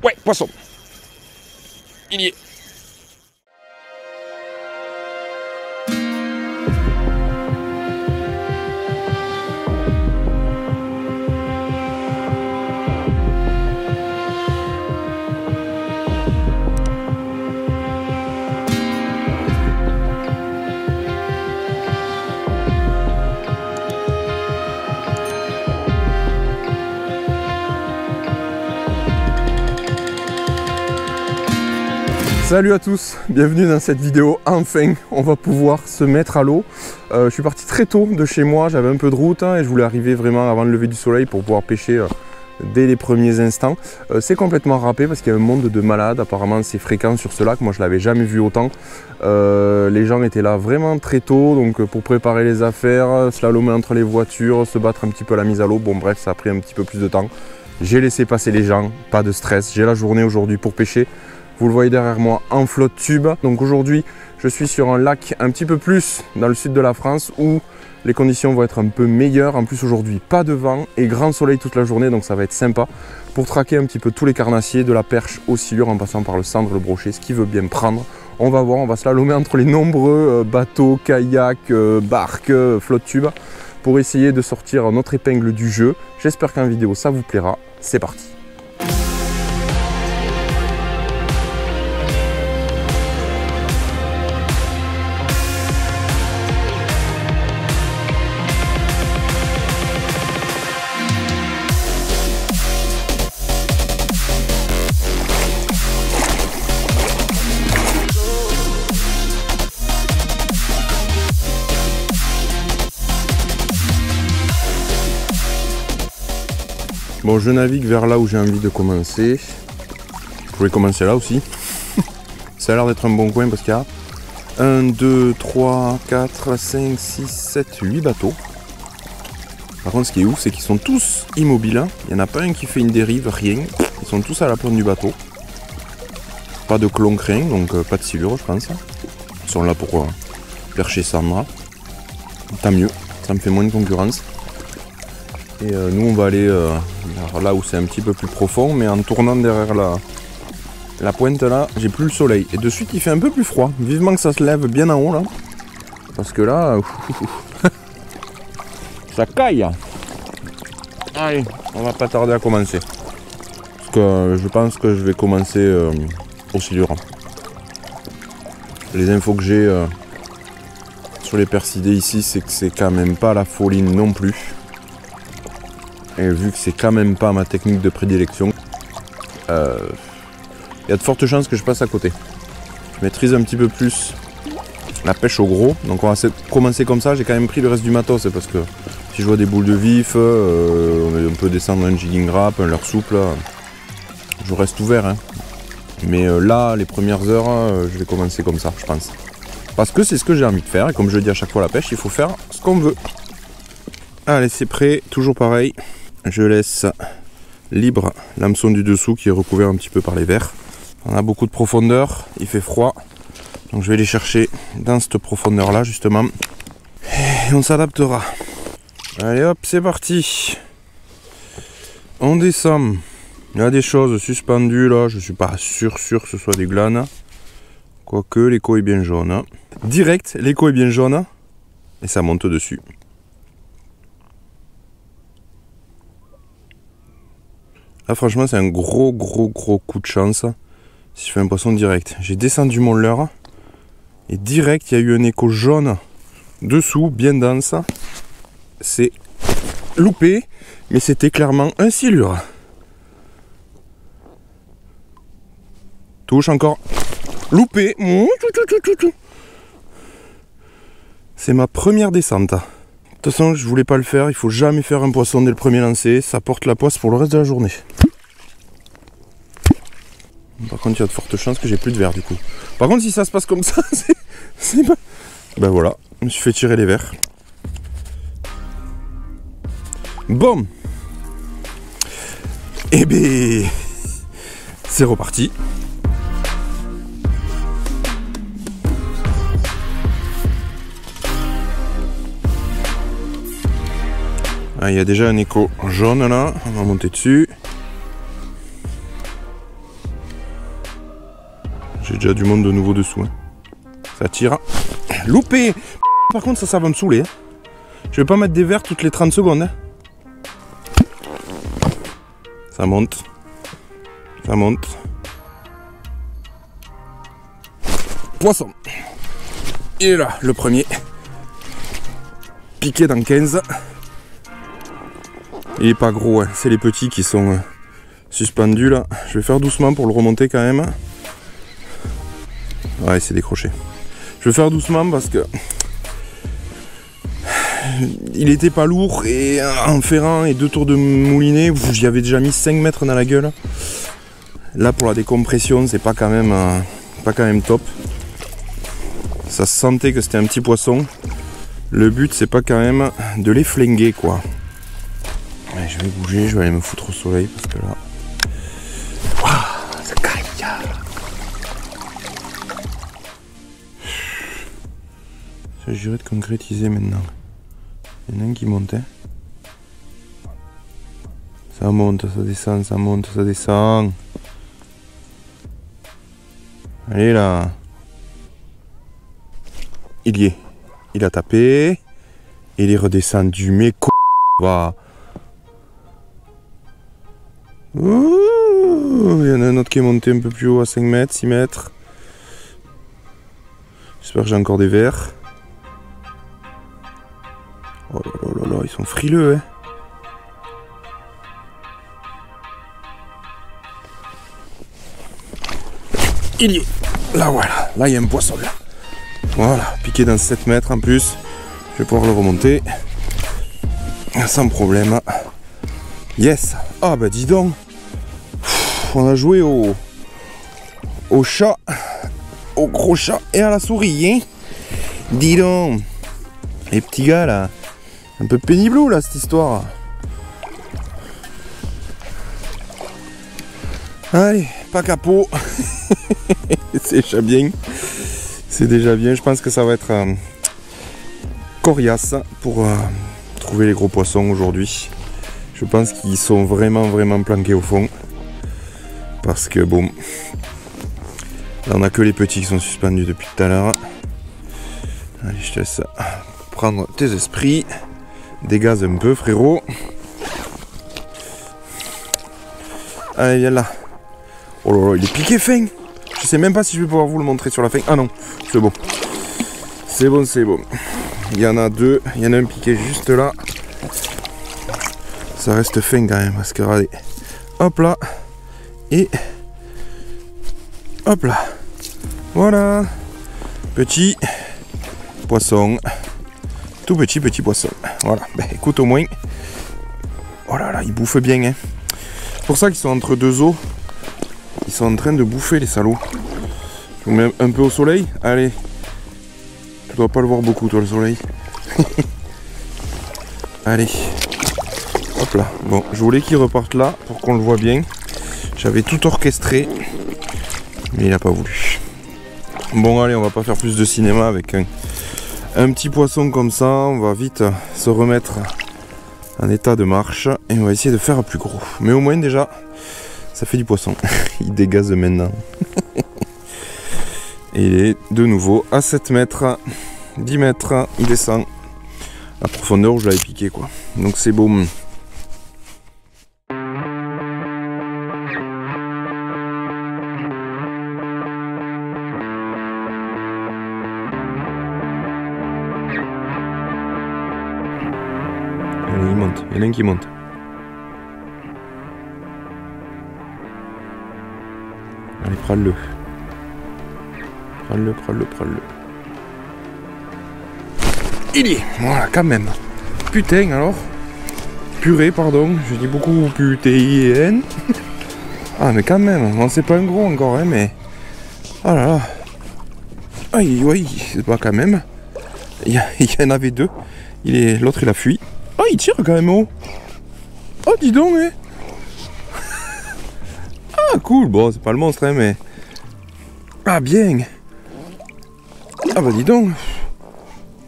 Ouais, poisson. Il y est. Salut à tous, bienvenue dans cette vidéo. Enfin, on va pouvoir se mettre à l'eau. Je suis parti très tôt de chez moi, j'avais un peu de route et je voulais arriver vraiment avant le lever du soleil pour pouvoir pêcher dès les premiers instants. C'est complètement râpé parce qu'il y a un monde de malades, apparemment c'est fréquent sur ce lac, moi je l'avais jamais vu autant. Les gens étaient là vraiment très tôt, donc pour préparer les affaires, slalomer entre les voitures, se battre un petit peu à la mise à l'eau. Bon bref, ça a pris un petit peu plus de temps. J'ai laissé passer les gens, pas de stress, j'ai la journée aujourd'hui pour pêcher. Vous le voyez derrière moi en flotte tube. Donc aujourd'hui, je suis sur un lac un petit peu plus dans le sud de la France où les conditions vont être un peu meilleures. En plus aujourd'hui, pas de vent et grand soleil toute la journée, donc ça va être sympa pour traquer un petit peu tous les carnassiers, de la perche au silure en passant par le cendre, le brochet, ce qui veut bien prendre. On va voir, on va slalomer entre les nombreux bateaux, kayaks, barques, flotte tube pour essayer de sortir notre épingle du jeu. J'espère qu'en vidéo ça vous plaira. C'est parti. Bon, je navigue vers là où j'ai envie de commencer. Je voulais commencer là aussi. Ça a l'air d'être un bon coin parce qu'il y a 1, 2, 3, 4, 5, 6, 7, 8 bateaux. Par contre, ce qui est ouf, c'est qu'ils sont tous immobiles. Il n'y en a pas un qui fait une dérive, rien. Ils sont tous à la pointe du bateau. Pas de cloncrin, donc pas de silure, je pense. Ils sont là pour percher Sandra. Tant mieux, ça me fait moins de concurrence. Et nous on va aller là où c'est un petit peu plus profond, mais en tournant derrière la pointe là, j'ai plus le soleil. Et de suite il fait un peu plus froid. Vivement que ça se lève bien en haut là. Parce que là, ça caille. Allez, on va pas tarder à commencer. Parce que je pense que je vais commencer au silure. Les infos que j'ai sur les percidés ici, c'est que c'est quand même pas la folie non plus. Et vu que c'est quand même pas ma technique de prédilection, il y a de fortes chances que je passe à côté. Je maîtrise un petit peu plus la pêche au gros, donc on va commencer comme ça. J'ai quand même pris le reste du matos, parce que si je vois des boules de vif, on peut descendre un jigging rap, un leurre souple, je reste ouvert. Hein. Mais là, les premières heures, je vais commencer comme ça, je pense. Parce que c'est ce que j'ai envie de faire, et comme je le dis à chaque fois, la pêche, il faut faire ce qu'on veut. Allez, c'est prêt, toujours pareil. Je laisse libre l'hameçon du dessous qui est recouvert un petit peu par les vers. On a beaucoup de profondeur, il fait froid. Donc je vais les chercher dans cette profondeur là justement. Et on s'adaptera. Allez hop, c'est parti. On descend. Il y a des choses suspendues là, je suis pas sûr que ce soit des glanes. Quoique l'écho est bien jaune. Direct, l'écho est bien jaune. Et ça monte dessus. Là franchement c'est un gros coup de chance si je fais un poisson direct. J'ai descendu mon leurre et direct il y a eu un écho jaune dessous, bien dense. C'est loupé, mais c'était clairement un silure. Touche encore. Loupé. C'est ma première descente. De toute façon, je voulais pas le faire, il faut jamais faire un poisson dès le premier lancer, ça porte la poisse pour le reste de la journée. Par contre, il y a de fortes chances que j'ai plus de verre du coup. Par contre, si ça se passe comme ça, c'est pas... Ben voilà, je me suis fait tirer les verres. Bon. Et ben... c'est reparti. Ah, il y a déjà un écho jaune là, on va monter dessus. J'ai déjà du monde de nouveau dessous. Hein. Ça tire. Loupé. Par contre, ça va me saouler. Hein. Je vais pas mettre des verres toutes les 30 secondes. Hein. Ça monte. Ça monte. Poisson. Il est là, le premier. Piqué dans 15. Il est pas gros, hein. C'est les petits qui sont suspendus là. Je vais faire doucement pour le remonter quand même. Ouais, il s'est décroché. Je vais faire doucement parce que il était pas lourd et en ferrant et 2 tours de moulinet, j'y avais déjà mis 5 mètres dans la gueule. Là pour la décompression, c'est pas quand même top. Ça se sentait que c'était un petit poisson. Le but c'est pas quand même de les flinguer quoi. Ouais, je vais bouger, je vais aller me foutre au soleil parce que là. Waouh, ça caille. Ça s'agirait de concrétiser maintenant. Il y en a un qui monte. Hein. Ça monte, ça descend, ça monte, ça descend. Allez là. Il y est. Il a tapé. Il est redescendu. Mais va. Ouh, il y en a un autre qui est monté un peu plus haut à 5 mètres, 6 mètres. J'espère que j'ai encore des verres. Oh là là là là, ils sont frileux, hein. Il y est. Là, voilà. Là, il y a un poisson, là. Voilà. Piqué dans 7 mètres en plus. Je vais pouvoir le remonter. Sans problème. Yes. Ah, bah, dis donc. On a joué au chat. Au gros chat et à la souris, hein. Dis donc. Les petits gars, là. Un peu pénible, là, cette histoire. Allez, pas capot. C'est déjà bien. C'est déjà bien. Je pense que ça va être coriace pour trouver les gros poissons aujourd'hui. Je pense qu'ils sont vraiment planqués au fond. Parce que bon, là on a que les petits qui sont suspendus depuis tout à l'heure. Allez, je te laisse prendre tes esprits. Dégaze un peu, frérot. Allez, viens là. Oh là là, il est piqué fin. Je sais même pas si je vais pouvoir vous le montrer sur la fin. Ah non, c'est bon. C'est bon, c'est bon. Il y en a 2. Il y en a un piqué juste là. Ça reste fin quand même. Parce que regardez. Hop là. Et hop là. Voilà. Petit poisson. Tout petit poisson. Voilà. Ben, écoute, au moins. Oh là là, ils bouffent bien. Hein. C'est pour ça qu'ils sont entre 2 eaux. Ils sont en train de bouffer, les salauds. Je vous mets un peu au soleil. Allez. Tu dois pas le voir beaucoup, toi, le soleil. Allez. Hop là. Bon, je voulais qu'il reparte là pour qu'on le voit bien. J'avais tout orchestré. Mais il n'a pas voulu. Bon, allez, on va pas faire plus de cinéma avec un petit poisson comme ça. On va vite se remettre en état de marche. Et on va essayer de faire plus gros. Mais au moins, déjà, ça fait du poisson. Il dégaze maintenant. Et il est de nouveau à 7 mètres. 10 mètres. Il descend. La profondeur où je l'avais piqué, quoi. Donc c'est beau. Allez, il monte. Il y en a un qui monte. Allez, prends-le. Prends-le. Il y est. Voilà, quand même. Putain, alors. Purée, pardon. Je dis beaucoup putain. Ah, mais quand même. Bon, c'est pas un gros encore, hein, mais... Oh là là. Aïe, oui, c'est pas quand même. Il y en avait 2. L'autre, il a fui. Oh, il tire quand même haut. Oh, dis donc, hein. Ah, cool. Bon, c'est pas le monstre, hein, mais... Ah, bien. Ah, bah, dis donc.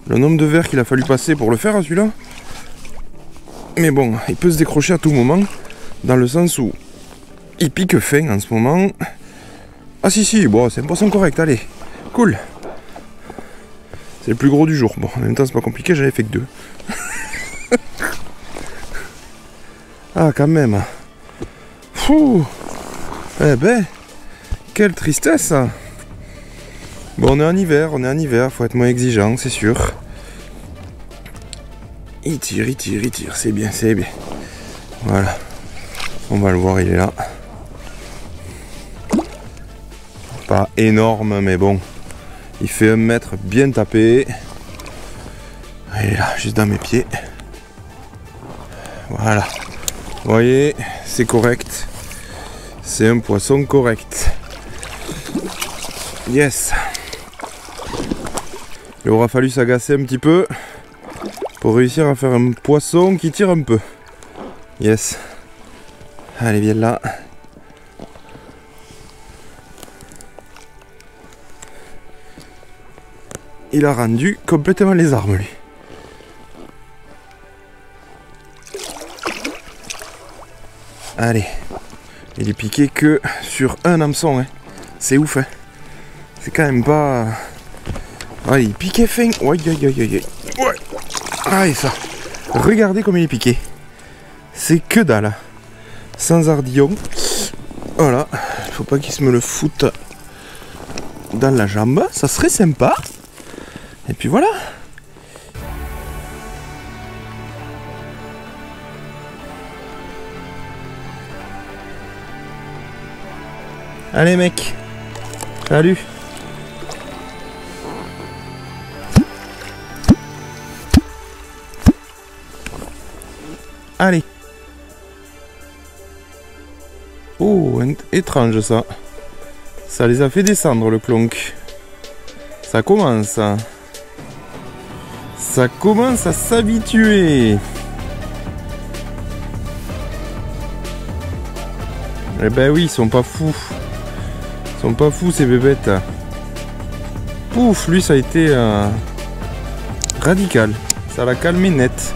Le nombre de verres qu'il a fallu passer pour le faire, celui-là. Mais bon, il peut se décrocher à tout moment. Dans le sens où il pique fin en ce moment. Ah si, bon, c'est un poisson correct, allez. Cool. C'est le plus gros du jour. Bon, en même temps, c'est pas compliqué, j'avais fait que 2. Ah, quand même. Fou. Eh ben, quelle tristesse. Bon, on est en hiver, faut être moins exigeant, c'est sûr. Il tire, c'est bien. Voilà. On va le voir, il est là. Pas énorme, mais bon. Il fait 1 mètre bien tapé. Il est là, juste dans mes pieds. Voilà. Vous voyez, c'est correct. C'est un poisson correct. Yes. Il aura fallu s'agacer un petit peu pour réussir à faire un poisson qui tire un peu. Yes. Allez, viens là. Il a rendu complètement les armes, lui. Allez. Il est piqué que sur un hameçon, hein. C'est ouf, hein. C'est quand même pas... Ah, il est piqué fin. Ouais. Ah, et ça. Regardez comme il est piqué. C'est que dalle. Sans ardillon. Voilà. Faut pas qu'il se me le foute dans la jambe. Ça serait sympa. Et puis voilà. Allez mec. Salut. Allez. Oh, étrange ça. Ça les a fait descendre le clonk. Ça commence. Ça commence à s'habituer. Eh ben oui, ils sont pas fous. Ils sont pas fous ces bébêtes. Pouf, lui ça a été radical. Ça l'a calmé net.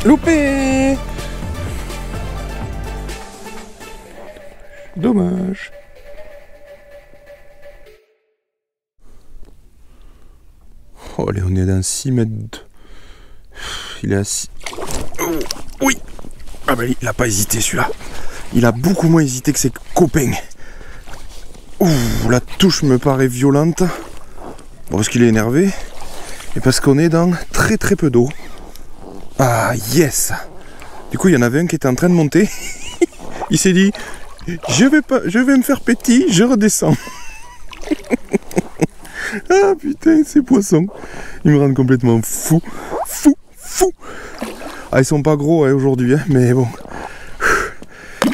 Loupé! Dommage. Oh, allez, on est dans 6 mètres. Il est à 6. Oh, oui! Ah bah il a pas hésité celui-là. Il a beaucoup moins hésité que ses copains. Ouh, la touche me paraît violente. Bon, parce qu'il est énervé. Et parce qu'on est dans très peu d'eau. Ah yes! Du coup il y en avait un qui était en train de monter. Il s'est dit je vais me faire petit, je redescends. Ah putain, ces poissons, ils me rendent complètement fou. Ah, ils sont pas gros hein, aujourd'hui, hein, mais bon.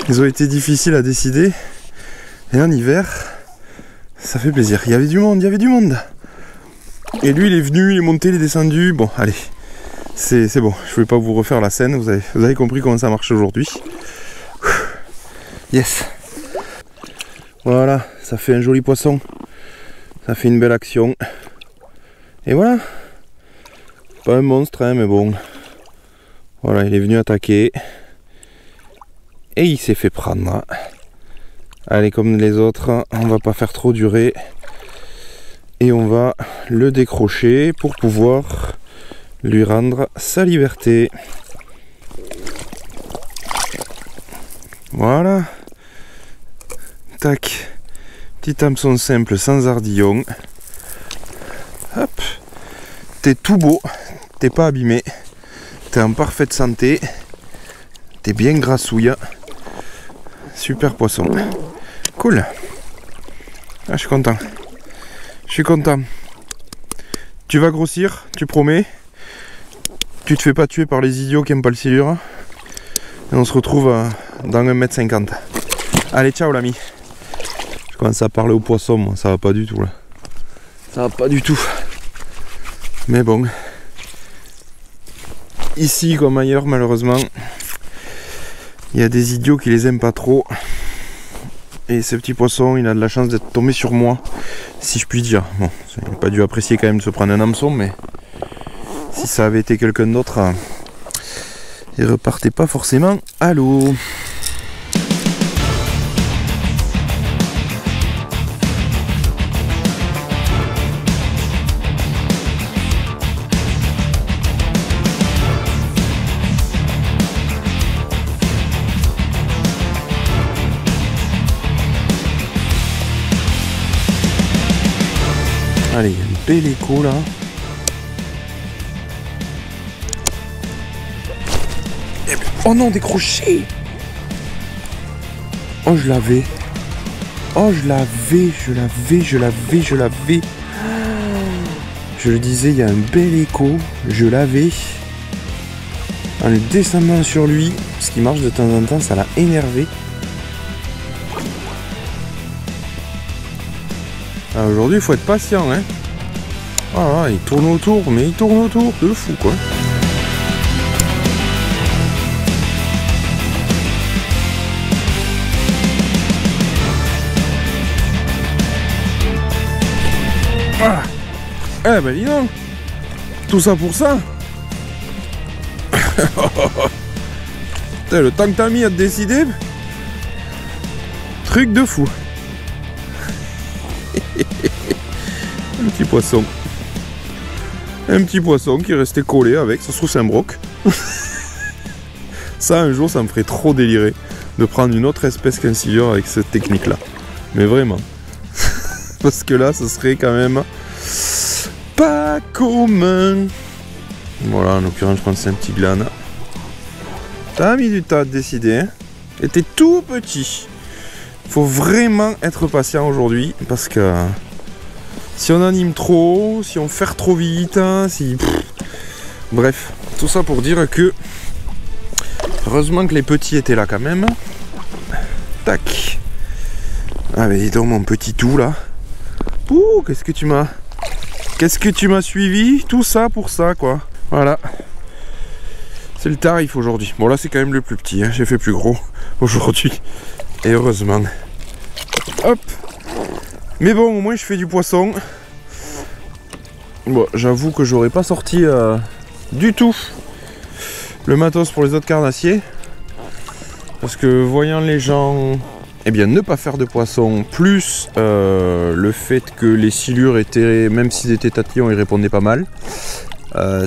Ils ont été difficiles à décider. Et en hiver, ça fait plaisir. Il y avait du monde. Et lui, il est venu, il est monté, il est descendu. Bon, allez, c'est bon. Je vais pas vous refaire la scène. Vous avez compris comment ça marche aujourd'hui. Yes. Voilà, ça fait un joli poisson. Ça fait une belle action. Et voilà. Pas un monstre, hein, mais bon. Voilà, il est venu attaquer. Et il s'est fait prendre. Allez, comme les autres, on va pas faire trop durer. Et on va le décrocher pour pouvoir lui rendre sa liberté. Voilà. Tac. Petit hameçon simple sans ardillon. Hop. T'es tout beau. T'es pas abîmé. T'es en parfaite santé. T'es bien grassouille. Super poisson. Cool. Ah, je suis content. Tu vas grossir, tu promets. Tu te fais pas tuer par les idiots qui aiment pas le silure. Et on se retrouve dans 1,50 m. Allez, ciao l'ami. Je commence à parler aux poissons, moi. Ça va pas du tout là. Ça va pas du tout. Mais bon. Ici comme ailleurs, malheureusement, il y a des idiots qui les aiment pas trop. Et ce petit poisson, il a de la chance d'être tombé sur moi, si je puis dire. Bon, il n'a pas dû apprécier quand même de se prendre un hameçon, mais Si ça avait été quelqu'un d'autre, il repartait pas forcément à l'eau. Allez, il y a un bel écho là. Oh non, décroché. Oh, je l'avais. Oh, je l'avais. Je le disais, il y a un bel écho. Je l'avais. En le descendant sur lui, ce qui marche de temps en temps, ça l'a énervé. Ah, aujourd'hui, il faut être patient, hein. Ah, il tourne autour, mais il tourne autour de fou, quoi. Ah. Eh ben dis donc, tout ça pour ça. Putain, le temps que t'as mis à te décider, truc de fou. Un petit poisson. Un petit poisson qui est resté collé avec, ça se trouve c'est un broc. Ça un jour ça me ferait trop délirer de prendre une autre espèce qu'un silure avec cette technique là. Mais vraiment. Parce que là ça serait quand même pas commun. Voilà, en l'occurrence je pense que c'est un petit glane. T'as mis du temps à te décider, hein. Et t'es tout petit. Faut vraiment être patient aujourd'hui parce que si on anime trop, si on fait trop vite, si... Bref, tout ça pour dire que heureusement que les petits étaient là quand même. Tac. Ah mais dis donc mon petit tout là. Ouh, qu'est-ce que tu m'as suivi? Tout ça pour ça quoi. Voilà. C'est le tarif aujourd'hui. Bon là c'est quand même le plus petit, hein. J'ai fait plus gros aujourd'hui. Et heureusement. Hop. Mais bon, au moins je fais du poisson. Bon, j'avoue que j'aurais pas sorti du tout le matos pour les autres carnassiers. Parce que voyant les gens eh bien, ne pas faire de poisson, plus le fait que les silures étaient, même s'ils étaient tatillons, ils répondaient pas mal.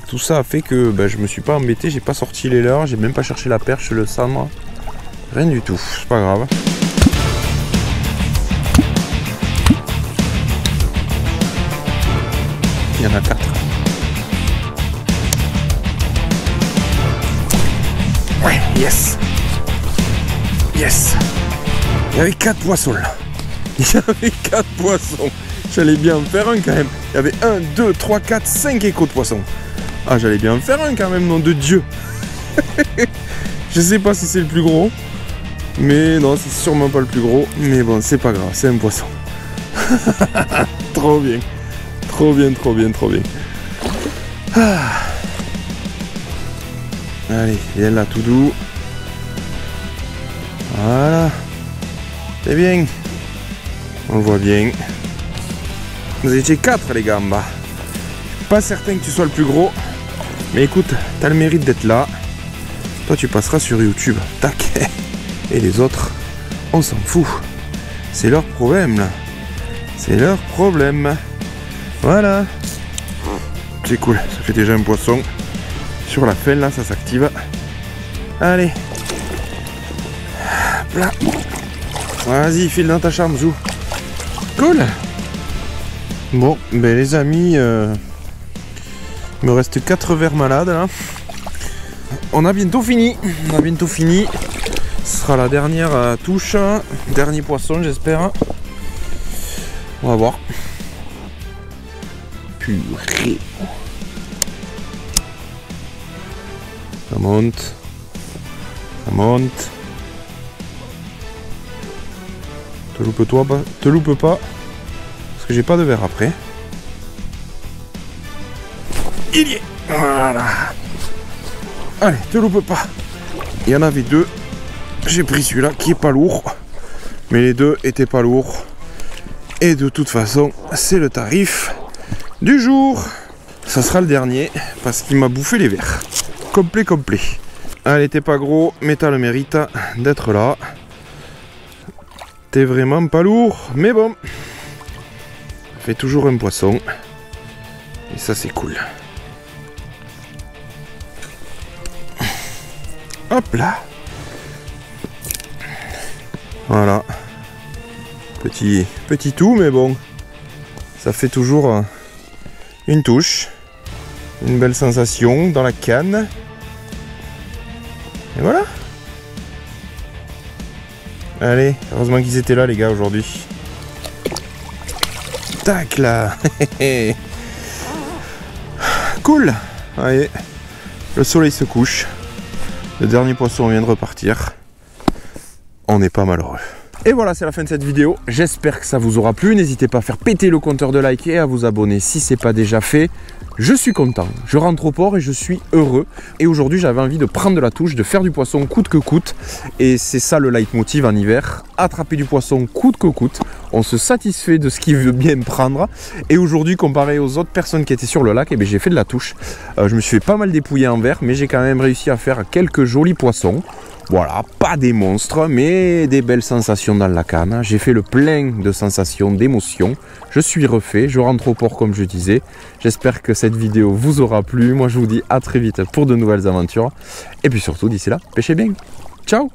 Tout ça a fait que je me suis pas embêté, j'ai pas sorti les leurres, j'ai même pas cherché la perche, le sabre. Rien du tout, c'est pas grave. Il y en a 4. Ouais, yes. Yes. Il y avait 4 poissons là. Il y avait 4 poissons. J'allais bien en faire un quand même. Il y avait 1, 2, 3, 4, 5 échos de poissons. Ah, j'allais bien en faire un quand même, nom de Dieu. Je sais pas si c'est le plus gros. Mais non, c'est sûrement pas le plus gros. Mais bon, c'est pas grave, c'est un poisson. Trop bien. Trop bien, trop bien, trop bien. Ah. Allez, viens là tout doux. Voilà. C'est bien. On le voit bien. Vous étiez 4 les gambes. Pas certain que tu sois le plus gros. Mais écoute, t'as le mérite d'être là. Toi tu passeras sur YouTube. Tac. Et les autres, on s'en fout. C'est leur problème là. C'est leur problème. Voilà. C'est cool, ça fait déjà un poisson. Sur la felle là, ça s'active. Allez. Hop là. Vas-y, file dans ta chambre, Zou. Cool. Bon, ben les amis, il me reste 4 vers malades là. On a bientôt fini. Ce sera la dernière touche. Dernier poisson, j'espère. On va voir. Purée. Ça monte. Ça monte. Te loupe pas. Parce que j'ai pas de verre après. Il y est. Voilà. Allez, te loupe pas. Il y en avait 2. J'ai pris celui-là qui est pas lourd. Mais les 2 étaient pas lourds. Et de toute façon, c'est le tarif du jour. Ça sera le dernier parce qu'il m'a bouffé les verres. Complet. Allez, t'es pas gros, mais t'as le mérite d'être là. T'es vraiment pas lourd, mais bon. Fait toujours un poisson. Et ça, c'est cool. Hop là. Voilà. Petit tout, mais bon. Ça fait toujours une touche. Une belle sensation dans la canne. Et voilà. Allez, heureusement qu'ils étaient là les gars aujourd'hui. Tac là. Cool. Allez, le soleil se couche. Le dernier poisson vient de repartir. On n'est pas malheureux. Et voilà, c'est la fin de cette vidéo. J'espère que ça vous aura plu. N'hésitez pas à faire péter le compteur de like et à vous abonner si ce n'est pas déjà fait. Je suis content. Je rentre au port et je suis heureux. Et aujourd'hui, j'avais envie de prendre de la touche, de faire du poisson coûte que coûte. Et c'est ça le leitmotiv en hiver. Attraper du poisson coûte que coûte. On se satisfait de ce qu'il veut bien prendre. Et aujourd'hui, comparé aux autres personnes qui étaient sur le lac, eh bien, j'ai fait de la touche. Je me suis fait pas mal dépouiller en verre, mais j'ai quand même réussi à faire quelques jolis poissons. Voilà, pas des monstres, mais des belles sensations dans la canne. J'ai fait le plein de sensations, d'émotions. Je suis refait, je rentre au port comme je disais. J'espère que cette vidéo vous aura plu. Moi, je vous dis à très vite pour de nouvelles aventures. Et puis surtout, d'ici là, pêchez bien. Ciao!